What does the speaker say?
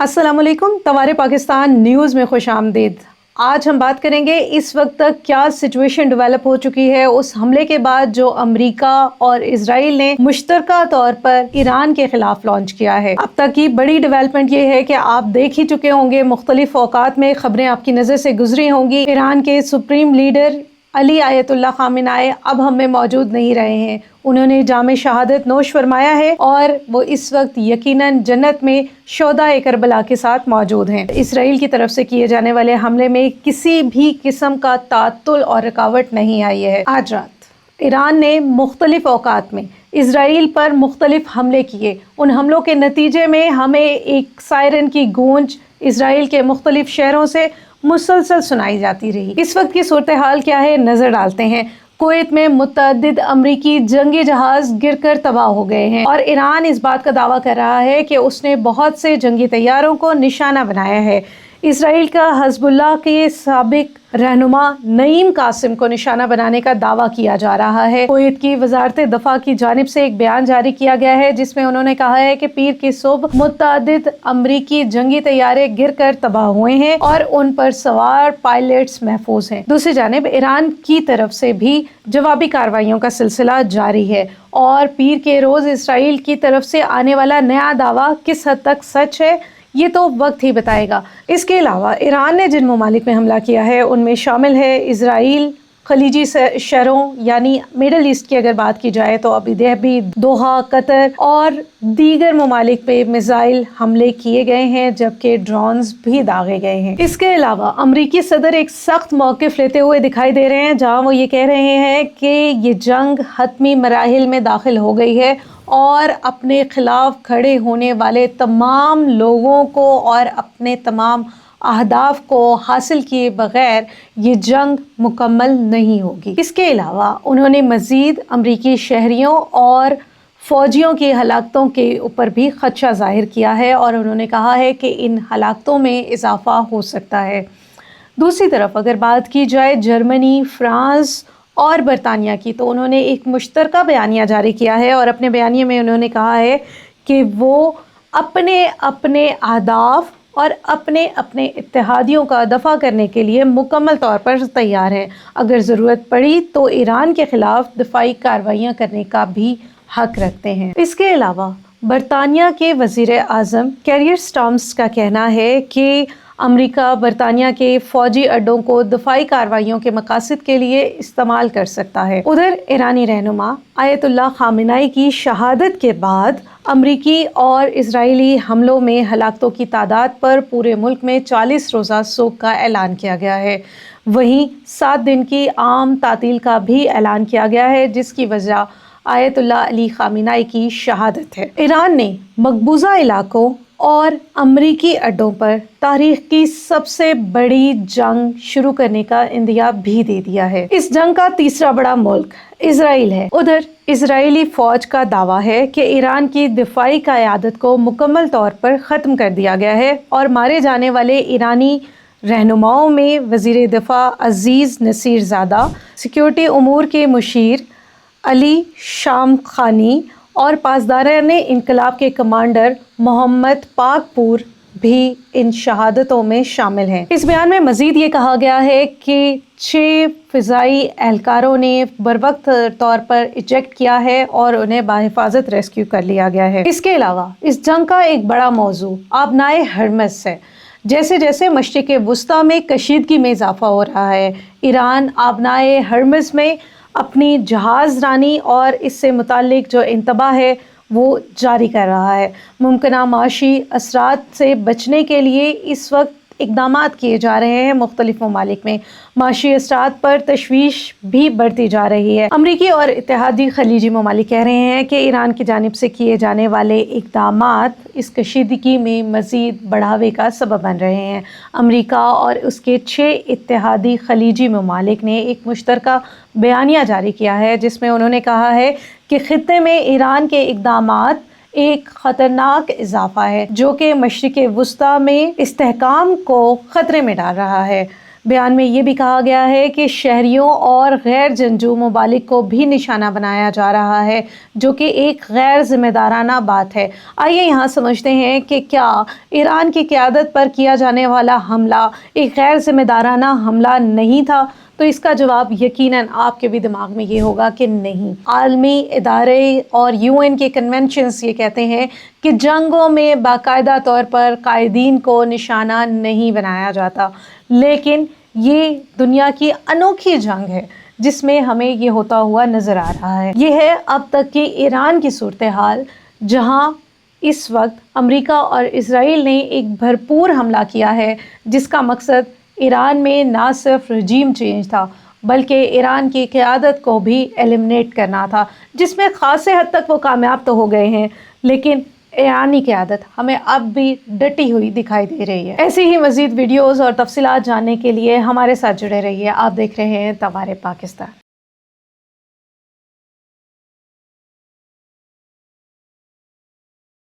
अस्सलाम वालेकुम, तवारे पाकिस्तान न्यूज़ में खुश आमदीद। आज हम बात करेंगे इस वक्त तक क्या सिचुएशन डेवलप हो चुकी है उस हमले के बाद जो अमेरिका और इजराइल ने मुश्तरका तौर पर ईरान के खिलाफ लॉन्च किया है। अब तक की बड़ी डेवलपमेंट ये है कि आप देख ही चुके होंगे, मुख्तलिफ औकात में खबरें आपकी नज़र से गुजरी होंगी। ईरान के supreme leader Ali Ayatollah Khamenei अब हम में मौजूद नहीं रहे हैं। उन्होंने जामे शहादत नोश फरमाया है और वो इस वक्त यकीनन जन्नत में शोहदाए करबला के साथ मौजूद हैं। इसराइल की तरफ से किए जाने वाले हमले में किसी भी किस्म का तातुल और रुकावट नहीं आई है। आज रात ईरान ने मुख्तलिफ औकात में इसराइल पर मुख्तलिफ हमले किए। उन हमलों के नतीजे में हमें एक सायरन की गूंज इसराइल के मुख्तलिफ शहरों से मुसलसल सुनाई जाती रही। इस वक्त की सूरत हाल क्या है, नजर डालते हैं। कुवैत में मुतअद्दिद अमरीकी जंगी जहाज गिरकर तबाह हो गए हैं और ईरान इस बात का दावा कर रहा है कि उसने बहुत से जंगी तैयारों को निशाना बनाया है। इसराइल का हज़बुल्लाह के साबिक रहनुमा नईम कासिम को निशाना बनाने का दावा किया जा रहा है। कुवैत की वजारत दफा की जानिब से एक बयान जारी किया गया है जिसमें उन्होंने कहा है कि पीर की सुबह मुतअद्दिद अमरीकी जंगी तैयारे गिरकर तबाह हुए हैं और उन पर सवार पायलट्स महफूज हैं। दूसरी जानिब ईरान की तरफ से भी जवाबी कार्रवाइयों का सिलसिला जारी है और पीर के रोज इसराइल की तरफ से आने वाला नया दावा किस हद तक सच है ये तो वक्त ही बताएगा। इसके अलावा ईरान ने जिन ममालिक में हमला किया है उनमें शामिल है इसराइल, खलीजी शहरों यानी मिडल ईस्ट की अगर बात की जाए तो अबू धाबी, दोहा, कतर और दीगर ममालिक पे मिसाइल हमले किए गए हैं जबकि ड्रोन्स भी दागे गए हैं। इसके अलावा अमरीकी सदर एक सख्त मौक़िफ़ लेते हुए दिखाई दे रहे हैं जहां वो ये कह रहे हैं कि ये जंग हतमी मराहिल में दाखिल हो गई है और अपने खिलाफ खड़े होने वाले तमाम लोगों को और अपने तमाम अहदाफ को हासिल किए बगैर ये जंग मुकम्मल नहीं होगी। इसके अलावा उन्होंने मज़ीद अमरीकी शहरियों और फ़ौजियों की हलाकतों के ऊपर भी ख़दशा ज़ाहिर किया है और उन्होंने कहा है कि इन हलाकतों में इजाफ़ा हो सकता है। दूसरी तरफ अगर बात की जाए जर्मनी, फ्रांस और बरतानिया की, तो उन्होंने एक मुश्तरका बयानिया जारी किया है और अपने बयानिए में उन्होंने कहा है कि वो अपने अपने अहदाफ और अपने अपने इत्तेहादियों का दफ़ा करने के लिए मुकम्मल तौर पर तैयार हैं। अगर ज़रूरत पड़ी तो ईरान के ख़िलाफ़ दिफाई कार्रवाइयाँ करने का भी हक़ रखते हैं। इसके अलावा बरतानिया के वज़ीर आज़म केयर स्टार्मर का कहना है कि अमेरिका बरतानिया के फ़ौजी अड्डों को दफ़ाई कार्रवाइयों के मकासद के लिए इस्तेमाल कर सकता है। उधर ईरानी रहनुमा आयतुल्लाह खामेनेई की शहादत के बाद अमरीकी और इजरायली हमलों में हलाकतों की तादाद पर पूरे मुल्क में 40 रोज़ा सोग का ऐलान किया गया है। वहीं 7 दिन की आम तातील का भी ऐलान किया गया है जिसकी वजह आयतुल्लाह अली खामेनेई की शहादत है। ईरान ने मकबूजा इलाकों और अमरीकी अड्डों पर तारीख की सबसे बड़ी जंग शुरू करने का इंदिया भी दे दिया है। इस जंग का तीसरा बड़ा मुल्क इसराइल है। उधर इजरायली फौज का दावा है कि ईरान की दिफाई क़यादत को मुकम्मल तौर पर ख़त्म कर दिया गया है और मारे जाने वाले ईरानी रहनुमाओं में वज़ीर दिफा अजीज़ नसीरज़ादा, सिक्योरिटी उमूर के मुशीर अली शामखानी और पासदारान इनकलाब के कमांडर मोहम्मद पाकपुर भी इन शहादतों में शामिल हैं। इस बयान में मज़ीद ये कहा गया है कि 6 फ़िज़ाई एहलकारों ने बरवक्त तौर पर इजेक्ट किया है और उन्हें बाहिफाजत रेस्क्यू कर लिया गया है। इसके अलावा इस जंग का एक बड़ा मौजू आबनाए हर्मस है। जैसे जैसे मशरिक़ वुस्ता में कशीदगी में इजाफा हो रहा है, ईरान आबनाए हर्मस में अपनी जहाज़ रानी और इससे मुताल्लिक जो इंतबा है वो जारी कर रहा है। मुमकिना माशी असरात से बचने के लिए इस वक्त इक़दामात किए जा रहे हैं। मुख्तलिफ ममालिक में माशी असरात पर तशवीश भी बढ़ती जा रही है। अमरीकी और इत्तेहादी खलीजी ममालिक कह रहे हैं कि ईरान की जानिब से किए जाने वाले इक़दामात इस कशीदगी में मज़ीद बढ़ावे का सबब बन रहे हैं। अमरीका और उसके 6 इत्तेहादी खलीजी ममालिक ने एक मुश्तरका बयानिया जारी किया है जिसमें उन्होंने कहा है कि ख़ित्ते में ईरान के इक़दामात एक ख़तरनाक इजाफा है जो कि मशरिक़ वुस्ता में इस्तेहकाम को ख़तरे में डाल रहा है। بیان میں یہ بھی کہا گیا ہے کہ شہریوں اور غیر جنگجو ممالک کو بھی نشانہ بنایا جا رہا ہے، جو کہ ایک غیر ذمہ دارانہ بات ہے۔ آئیے یہاں سمجھتے ہیں کہ کیا ایران کی قیادت پر کیا جانے والا حملہ ایک غیر ذمہ دارانہ حملہ نہیں تھا؟ تو اس کا جواب یقیناً آپ کے بھی دماغ میں یہ ہوگا کہ نہیں۔ عالمی ادارے اور UN کے کنونشنز یہ کہتے ہیں کہ جنگوں میں باقاعدہ طور پر قائدین کو نشانہ نہیں بنایا جاتا، لیکن یہ دنیا کی انوکھی جنگ ہے جس میں ہمیں یہ ہوتا ہوا نظر آ رہا ہے۔ یہ ہے اب تک کی ایران کی صورتحال، جہاں اس وقت امریکہ اور اسرائیل نے ایک بھرپور حملہ کیا ہے جس کا مقصد ایران میں نہ صرف رجیم چینج تھا بلکہ ایران کی قیادت کو بھی ایلیمنیٹ کرنا تھا، جس میں خاصے حد تک وہ کامیاب تو ہو گئے ہیں، لیکن ایرانی قیادت ہمیں اب بھی ڈٹی ہوئی دکھائی دے رہی ہے۔ ایسی ہی مزید ویڈیوز اور تفصیلات جاننے کے لیے ہمارے ساتھ جڑے رہیے۔ آپ دیکھ رہے ہیں تمہارے پاکستان۔